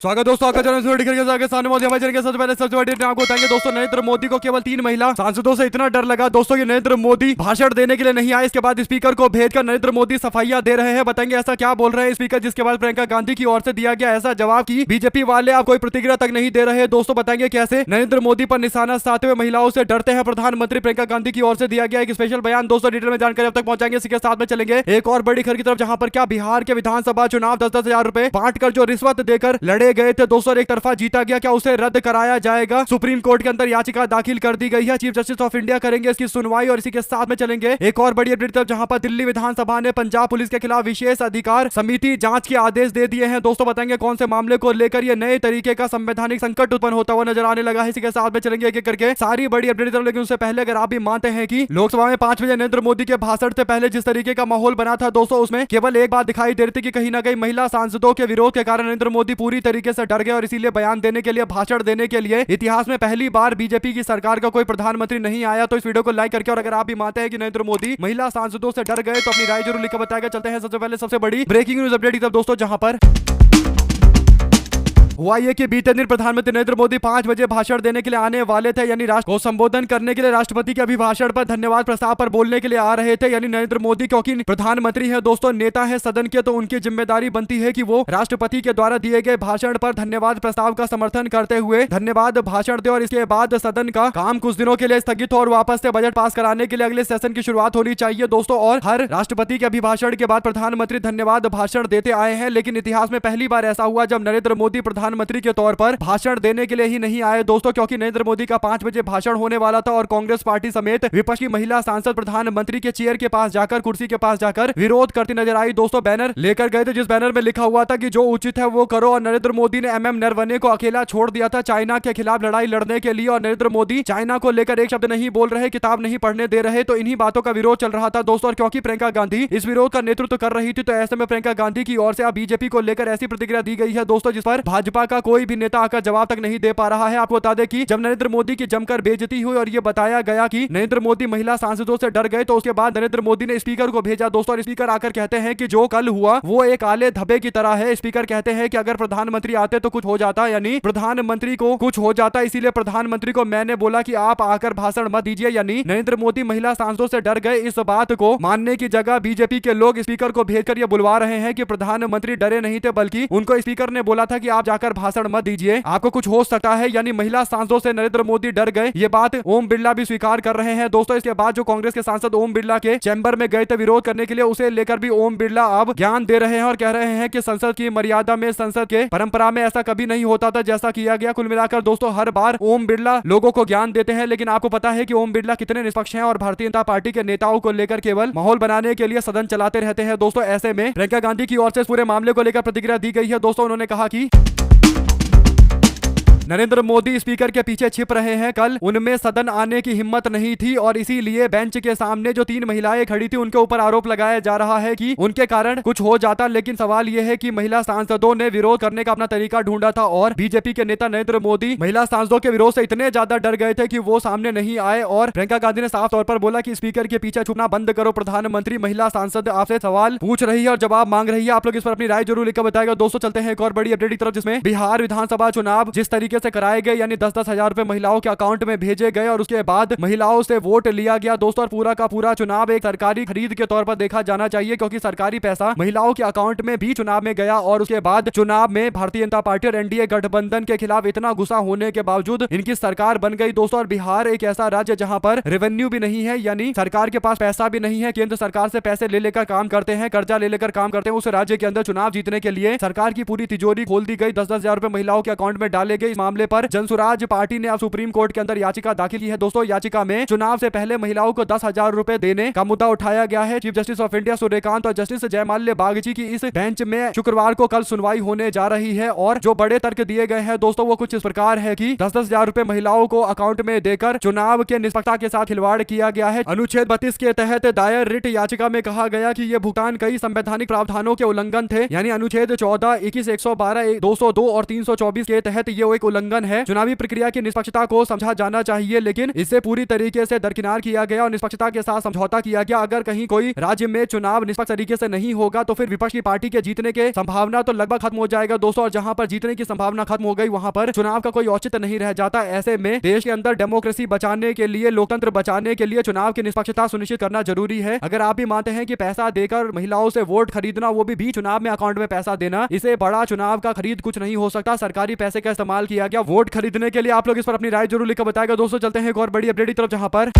स्वागत दोस्तों, आपका चैनल के सामने मोदी हमारे चैनल के सबसे पहले सबसे बड़ी आपको बताएंगे दोस्तों। नरेंद्र मोदी को केवल 3 महिला सांसदों से इतना डर लगा दोस्तों कि नरेंद्र मोदी भाषण देने के लिए नहीं आए। इसके बाद स्पीकर को भेजकर नरेंद्र मोदी सफाइयां दे रहे हैं। बताएंगे ऐसा क्या बोल रहे हैं स्पीकर, जिसके बाद प्रियंका गांधी की ओर से दिया गया ऐसा जवाब कि बीजेपी वाले आप कोई प्रतिक्रिया तक नहीं दे रहे। दोस्तों बताएंगे कैसे नरेंद्र मोदी पर निशाना साधते हुए महिलाओं से डरते हैं प्रधानमंत्री। प्रियंका गांधी की ओर से दिया गया एक स्पेशल बयान। दोस्तों डिटेल में जानकारी अब तक पहुंचाएंगे। इसी के साथ में चलेंगे एक और बड़ी खबर की तरफ, जहां पर क्या बिहार के विधानसभा चुनाव 10-10 हजार रुपए बांटकर जो रिश्वत देकर लड़े गए थे दोस्तों, एक तरफा जीता गया, क्या उसे रद्द कराया जाएगा? सुप्रीम कोर्ट के अंदर याचिका दाखिल कर दी गई है। चीफ जस्टिस ऑफ इंडिया करेंगे इसकी सुनवाई। और इसी के साथ में चलेंगे एक और बड़ी अपडेट, जहां पर दिल्ली विधानसभा ने पंजाब पुलिस के खिलाफ विशेष अधिकार समिति जांच के आदेश दे दिए हैं। दोस्तों बताएंगे कौन से मामले को लेकर ये नए तरीके का संवैधानिक संकट उत्पन्न होता हुआ नजर आने लगा है। इसी के साथ में चलेंगे एक एक करके सारी बड़ी अपडेट, लेकिन उससे पहले अगर आप भी मानते हैं कि लोकसभा में 5 बजे नरेंद्र मोदी के भाषण से पहले जिस तरीके का माहौल बना था दोस्तों, उसमें केवल एक बात दिखाई दे रही थी कि कहीं ना कहीं महिला सांसदों के विरोध के कारण नरेंद्र मोदी पूरी तरीके से डर गए और इसीलिए बयान देने के लिए, भाषण देने के लिए इतिहास में पहली बार बीजेपी की सरकार का कोई प्रधानमंत्री नहीं आया। तो इस वीडियो को लाइक करके, और अगर आप भी मानते हैं कि नरेंद्र मोदी महिला सांसदों से डर गए तो अपनी राय जरूर लिखकर बताएगा। चलते हैं सबसे पहले सबसे बड़ी ब्रेकिंग न्यूज अपडेट की तरफ दोस्तों, जहां पर हुआ ये कि बीते दिन प्रधानमंत्री नरेंद्र मोदी 5 बजे भाषण देने के लिए आने वाले थे, यानी राष्ट्र को संबोधन करने के लिए राष्ट्रपति के अभिभाषण पर धन्यवाद प्रस्ताव पर बोलने के लिए आ रहे थे। यानी नरेंद्र मोदी क्योंकि प्रधानमंत्री है दोस्तों, नेता है सदन के, तो उनकी जिम्मेदारी बनती है कि वो राष्ट्रपति के द्वारा दिए गए भाषण पर धन्यवाद प्रस्ताव का समर्थन करते हुए धन्यवाद भाषण दे और इसके बाद सदन का काम कुछ दिनों के लिए स्थगित हो और वापस से बजट पास कराने के लिए अगले सेशन की शुरुआत होनी चाहिए दोस्तों। और हर राष्ट्रपति के अभिभाषण के बाद प्रधानमंत्री धन्यवाद भाषण देते आए हैं, लेकिन इतिहास में पहली बार ऐसा हुआ जब नरेंद्र मोदी प्रधानमंत्री के तौर पर भाषण देने के लिए ही नहीं आए दोस्तों, क्योंकि नरेंद्र मोदी का 5 बजे भाषण होने वाला था और कांग्रेस पार्टी समेत विपक्ष की महिला सांसद प्रधानमंत्री के चेयर के पास जाकर, कुर्सी के पास जाकर विरोध करती नजर आई दोस्तों। बैनर लेकर गए थे जिस बैनर में लिखा हुआ था कि जो उचित है वो करो, और नरेंद्र मोदी ने एमएम नरवणे को अकेला छोड़ दिया था चाइना के खिलाफ लड़ाई लड़ने के लिए। और नरेंद्र मोदी चाइना को लेकर एक शब्द नहीं बोल रहे, किताब नहीं पढ़ने दे रहे, तो इन्हीं बातों का विरोध चल रहा था दोस्तों। और क्योंकि प्रियंका गांधी इस विरोध का नेतृत्व कर रही थी, तो ऐसे में प्रियंका गांधी की ओर से अब बीजेपी को लेकर ऐसी प्रतिक्रिया दी गई है दोस्तों, जिस पर भाजपा का कोई भी नेता आकर जवाब तक नहीं दे पा रहा है। आपको बता दें कि जब नरेंद्र मोदी की जमकर बेइज्जती हुई और ये बताया गया कि नरेंद्र मोदी महिला सांसदों से डर गए, तो उसके बाद नरेंद्र मोदी ने स्पीकर को भेजा दोस्तों। और स्पीकर आकर कहते हैं कि जो कल हुआ वो एक काले धब्बे की तरह है। स्पीकर कहते हैं कि अगर प्रधानमंत्री आते तो कुछ हो जाता, यानी प्रधानमंत्री को कुछ हो जाता, इसीलिए प्रधानमंत्री को मैंने बोला कि आप आकर भाषण मत दीजिए। यानी नरेंद्र मोदी महिला सांसदों से डर गए, इस बात को मानने की जगह बीजेपी के लोग स्पीकर को भेजकर ये बुलवा रहे हैं कि प्रधानमंत्री डरे नहीं थे, बल्कि उनको स्पीकर ने बोला था कि आप जाकर भाषण मत दीजिए, आपको कुछ हो सकता है। यानी महिला सांसदों से नरेंद्र मोदी डर गए, ये बात ओम बिरला भी स्वीकार कर रहे हैं दोस्तों। इसके बाद जो कांग्रेस के सांसद ओम बिरला के चैम्बर में गए थे विरोध करने के लिए, उसे लेकर भी ओम बिरला अब ज्ञान दे रहे हैं और कह रहे हैं कि संसद की मर्यादा में, संसद के परंपरा में ऐसा कभी नहीं होता था जैसा किया गया। कुल मिलाकर दोस्तों हर बार ओम बिरला लोगों को ज्ञान देते हैं, लेकिन आपको पता है कि ओम बिरला कितने निष्पक्ष हैं और भारतीय जनता पार्टी के नेताओं को लेकर केवल माहौल बनाने के लिए सदन चलाते रहते हैं दोस्तों। ऐसे में प्रियंका गांधी की ओर से इस पूरे मामले को लेकर प्रतिक्रिया दी गई है दोस्तों। उन्होंने कहा कि नरेंद्र मोदी स्पीकर के पीछे छिप रहे हैं, कल उनमें सदन आने की हिम्मत नहीं थी और इसीलिए बेंच के सामने जो 3 महिलाएं खड़ी थी उनके ऊपर आरोप लगाया जा रहा है कि उनके कारण कुछ हो जाता। लेकिन सवाल यह है कि महिला सांसदों ने विरोध करने का अपना तरीका ढूंढा था और बीजेपी के नेता नरेंद्र मोदी महिला सांसदों के विरोध से इतने ज्यादा डर गए थे कि वो सामने नहीं आए। और प्रियंका गांधी ने साफ तौर पर बोला कि स्पीकर के पीछे छुपना बंद करो, प्रधानमंत्री महिला सांसद आपसे सवाल पूछ रही है और जवाब मांग रही है। आप लोग इस पर अपनी राय जरूर लिखकर बताएगा दोस्तों। चलते हैं एक और बड़ी अपडेट की तरफ, जिसमें बिहार विधानसभा चुनाव जिस तरीके से कराए गए, यानी 10-10 हजार रुपए महिलाओं के अकाउंट में भेजे गए और उसके बाद महिलाओं से वोट लिया गया दोस्तों। और पूरा का पूरा चुनाव एक सरकारी खरीद के तौर पर देखा जाना चाहिए, क्योंकि सरकारी पैसा महिलाओं के अकाउंट में भी चुनाव में गया। और उसके बाद चुनाव में भारतीय जनता पार्टी और एनडीए गठबंधन के खिलाफ इतना गुस्सा होने के बावजूद इनकी सरकार बन गई दोस्तों। और बिहार एक ऐसा राज्य जहां पर रेवेन्यू भी नहीं है, यानी सरकार के पास पैसा भी नहीं है, केंद्र सरकार से पैसे ले लेकर काम करते हैं, कर्जा ले लेकर काम करते हैं। उस राज्य के अंदर चुनाव जीतने के लिए सरकार की पूरी तिजोरी खोल दी गई, 10-10 हजार रुपए महिलाओं के अकाउंट में डाले गए। इस मामले पर जनसुराज पार्टी ने अब सुप्रीम कोर्ट के अंदर याचिका दाखिल की है दोस्तों। याचिका में चुनाव से पहले महिलाओं को 10,000 रुपए देने का मुद्दा उठाया गया है। Chief justice of India Suryakant और जस्टिस जयमाल्या बागची की इस बेंच में शुक्रवार को कल सुनवाई होने जा रही है। और जो बड़े तर्क दिए गए हैं दोस्तों वो कुछ इस प्रकार है कि 10-10 हजार रुपए महिलाओं को अकाउंट में देकर चुनाव के निष्पक्षता के साथ खिलवाड़ किया गया है। अनुच्छेद 32 के तहत दायर रिट याचिका में कहा गया कि यह भुगतान कई संवैधानिक प्रावधानों के उल्लंघन थे, यानी अनुच्छेद 14, 21, 112, 202 और 324 के तहत ये एक उल्लंघन है। चुनावी प्रक्रिया की निष्पक्षता को समझा जाना चाहिए, लेकिन इसे पूरी तरीके से दरकिनार किया गया और निष्पक्षता के साथ समझौता किया गया। अगर कहीं कोई राज्य में चुनाव निष्पक्ष तरीके से नहीं होगा तो फिर विपक्ष की पार्टी के जीतने के संभावना तो लगभग खत्म हो जाएगा दोस्तों, और जहां पर जीतने की संभावना खत्म हो गई वहां पर चुनाव का कोई औचित्य नहीं रह जाता। ऐसे में देश के अंदर डेमोक्रेसी बचाने के लिए, लोकतंत्र बचाने के लिए चुनाव की निष्पक्षता सुनिश्चित करना जरूरी है। अगर आप भी मानते हैं कि पैसा देकर महिलाओं से वोट खरीदना, वो भी चुनाव में अकाउंट में पैसा देना, इसे बड़ा चुनाव का खरीद कुछ नहीं हो सकता। सरकारी पैसे का इस्तेमाल किया गया वोट खरीदने के लिए। आप लोग इस पर अपनी राय जरूर लिखकर बताएगा दोस्तों। चलते हैं एक और बड़ी अपडेट की तरफ, जहां पर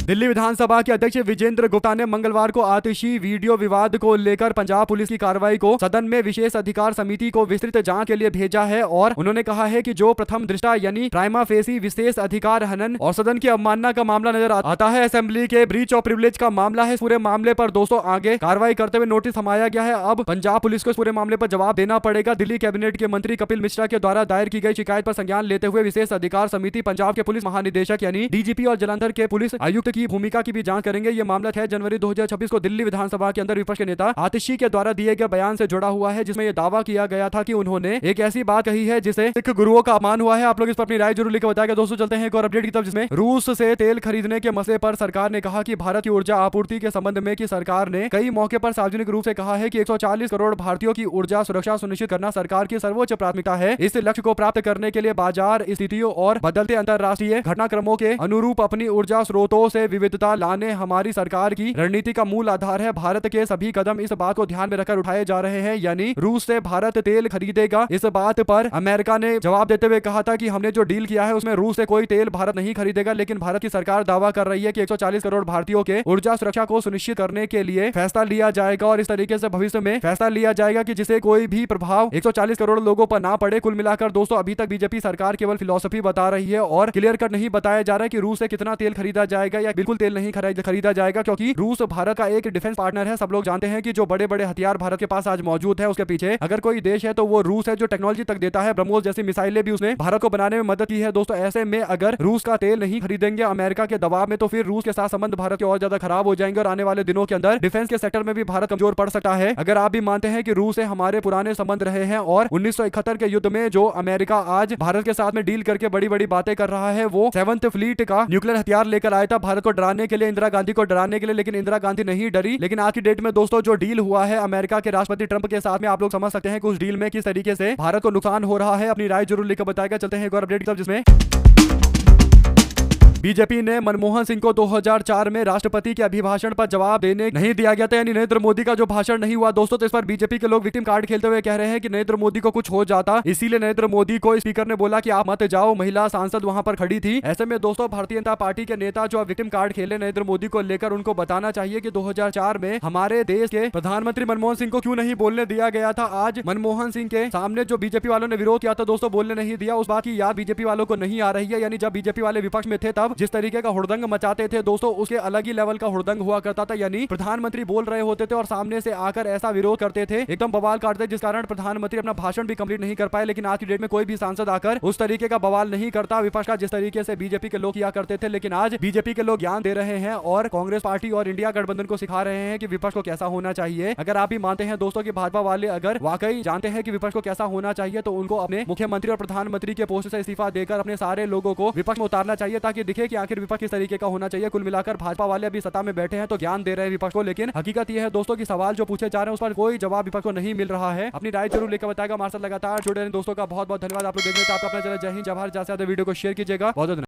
दिल्ली विधानसभा के अध्यक्ष विजेंद्र गुप्ता ने मंगलवार को आतिशी वीडियो विवाद को लेकर पंजाब पुलिस की कार्रवाई को सदन में विशेष अधिकार समिति को विस्तृत जांच के लिए भेजा है, और उन्होंने कहा है कि जो प्रथम दृष्टा यानी प्राइमा फेसी विशेष अधिकार हनन और सदन की अवमानना का मामला नजर आता है, असेंबली के ब्रीच ऑफ प्रिविलेज का मामला है। पूरे मामले पर दोस्तों आगे कार्रवाई करते हुए नोटिस थमाया गया है। अब पंजाब पुलिस को इस पूरे मामले पर जवाब देना पड़ेगा। दिल्ली कैबिनेट के मंत्री कपिल मिश्रा के द्वारा दायर की गई शिकायत पर संज्ञान लेते हुए विशेष अधिकार समिति पंजाब के पुलिस महानिदेशक यानी डीजीपी और जलंधर के पुलिस आयुक्त की भूमिका की भी जांच करेंगे। ये मामला 6 जनवरी 2026 को दिल्ली विधानसभा के अंदर विपक्ष के नेता आतिशी के द्वारा दिए गए बयान से जुड़ा हुआ है, जिसमें यह दावा किया गया था कि उन्होंने एक ऐसी बात कही है जिसे सिख गुरुओं का अपमान हुआ है। आप लोग इस पर अपनी राय जरूर लिखकर बताएगा दोस्तों। चलते हैं एक और अपडेट की तरफ, जिसमें रूस से तेल खरीदने के मसले पर सरकार ने कहा कि भारत की ऊर्जा आपूर्ति के संबंध में कि सरकार ने कई मौके पर सार्वजनिक रूप से कहा है कि 140 करोड़ भारतीयों की ऊर्जा सुरक्षा सुनिश्चित करना सरकार की सर्वोच्च प्राथमिकता है। इस लक्ष्य को प्राप्त करने के लिए बाजार स्थितियों और बदलते अंतरराष्ट्रीय घटनाक्रमों के अनुरूप अपनी ऊर्जा स्रोतों से विविधता लाने हमारी सरकार की रणनीति का मूल आधार है। भारत के सभी कदम इस बात को ध्यान में रखकर उठाए जा रहे हैं, यानी रूस से भारत तेल खरीदेगा। इस बात पर अमेरिका ने जवाब देते हुए कहा था कि हमने जो डील किया है उसमें रूस से कोई तेल भारत नहीं खरीदेगा, लेकिन भारत की सरकार दावा कर रही है कि 140 करोड़ भारतीयों के ऊर्जा सुरक्षा को सुनिश्चित करने के लिए फैसला लिया जाएगा, और इस तरीके से भविष्य में फैसला लिया जाएगा कि जिसे कोई भी प्रभाव 140 करोड़ लोगों पर ना पड़े। कुल मिलाकर दोस्तों अभी तक बीजेपी सरकार केवल फिलॉसफी बता रही है और क्लियर कट नहीं बताया जा रहा है कि रूस से कितना तेल खरीदा जाएगा या बिल्कुल तेल नहीं खरीदा जाएगा, क्योंकि रूस भारत का एक डिफेंस पार्टनर है। सब लोग जानते हैं कि जो बड़े बड़े हथियार भारत के पास आज मौजूद है उसके पीछे अगर कोई देश है तो वो रूस है, जो टेक्नोलॉजी तक देता है। ब्रह्मोस जैसी मिसाइलें भी उसने भारत को बनाने में मदद की है दोस्तों। ऐसे में अगर रूस का तेल नहीं खरीदेंगे अमेरिका के दबाव में, तो फिर रूस के साथ संबंध भारत के और ज्यादा खराब हो जाएंगे और आने वाले दिनों के अंदर डिफेंस के सेक्टर में भी भारत कमजोर पड़ सकता है। अगर आप भी मानते हैं कि रूस से हमारे पुराने संबंध रहे हैं और 1971 के युद्ध में जो अमेरिका आज भारत के साथ में डील करके बड़ी बड़ी बातें कर रहा है, वो 7th फ्लीट का न्यूक्लियर हथियार लेकर आया था भारत को डराने के लिए, इंदिरा गांधी को डराने के लिए, लेकिन इंदिरा गांधी नहीं डरी। लेकिन आज की डेट में दोस्तों जो डील हुआ है अमेरिका के राष्ट्रपति ट्रंप के साथ में, आप लोग समझ सकते हैं कि उस डील में किस तरीके से भारत को नुकसान हो रहा है। अपनी राय जरूर लिखकर बताएगा। चलते हैं एक और अपडेट की तरफ, जिसमें बीजेपी ने मनमोहन सिंह को 2004 में राष्ट्रपति के अभिभाषण पर जवाब देने नहीं दिया गया था, यानी नरेंद्र मोदी का जो भाषण नहीं हुआ दोस्तों, तो इस पर बीजेपी के लोग विक्टिम कार्ड खेलते हुए कह रहे हैं कि नरेंद्र मोदी को कुछ हो जाता, इसीलिए नरेंद्र मोदी को स्पीकर ने बोला कि आप मत जाओ। महिला सांसद वहां पर खड़ी थी। ऐसे में दोस्तों भारतीय जनता पार्टी के नेता जो विक्टिम कार्ड खेले नरेंद्र मोदी को लेकर, उनको बताना चाहिए कि 2004 में हमारे देश के प्रधानमंत्री मनमोहन सिंह को क्यों नहीं बोलने दिया गया था। आज मनमोहन सिंह के सामने जो बीजेपी वालों ने विरोध किया था दोस्तों, बोलने नहीं दिया, उस बात की याद बीजेपी वालों को नहीं आ रही है। यानी जब बीजेपी वाले विपक्ष में थे तब जिस तरीके का हुड़दंग मचाते थे दोस्तों, उसके अलग ही लेवल का हुड़दंग हुआ करता था। यानी प्रधानमंत्री बोल रहे होते थे और सामने से आकर ऐसा विरोध करते थे, एकदम बवाल काटते, जिस कारण प्रधानमंत्री अपना भाषण भी कंप्लीट नहीं कर पाए। लेकिन आज की डेट में कोई भी सांसद आकर उस तरीके का बवाल नहीं करता विपक्ष का, जिस तरीके से बीजेपी के लोग किया करते थे। लेकिन आज बीजेपी के लोग ज्ञान दे रहे हैं और कांग्रेस पार्टी और इंडिया गठबंधन को सिखा रहे हैं कि विपक्ष को कैसा होना चाहिए। अगर आप भी मानते हैं दोस्तों कि भाजपा वाले अगर वाकई जानते हैं कि विपक्ष को कैसा होना चाहिए, तो उनको अपने मुख्यमंत्री और प्रधानमंत्री के पोस्ट से इस्तीफा देकर अपने सारे लोगों को विपक्ष में उतारना चाहिए, ताकि दिखे कि आखिर विपक्ष किस तरीके का होना चाहिए। कुल मिलाकर भाजपा वाले अभी सत्ता में बैठे हैं तो ज्ञान दे रहे हैं विपक्ष को, लेकिन हकीकत यह है दोस्तों कि सवाल जो पूछे जा रहे हैं उस पर कोई जवाब विपक्ष को नहीं मिल रहा है। अपनी राय जरूर लेकर बताएगा। हमारे साथ लगातार जुड़े रहें दोस्तों का बहुत बहुत धन्यवाद। आप लोग देखने तो आपका अपना जय हिंद, जय भारत। ज्यादा से ज्यादा वीडियो को शेयर कीजिएगा। बहुत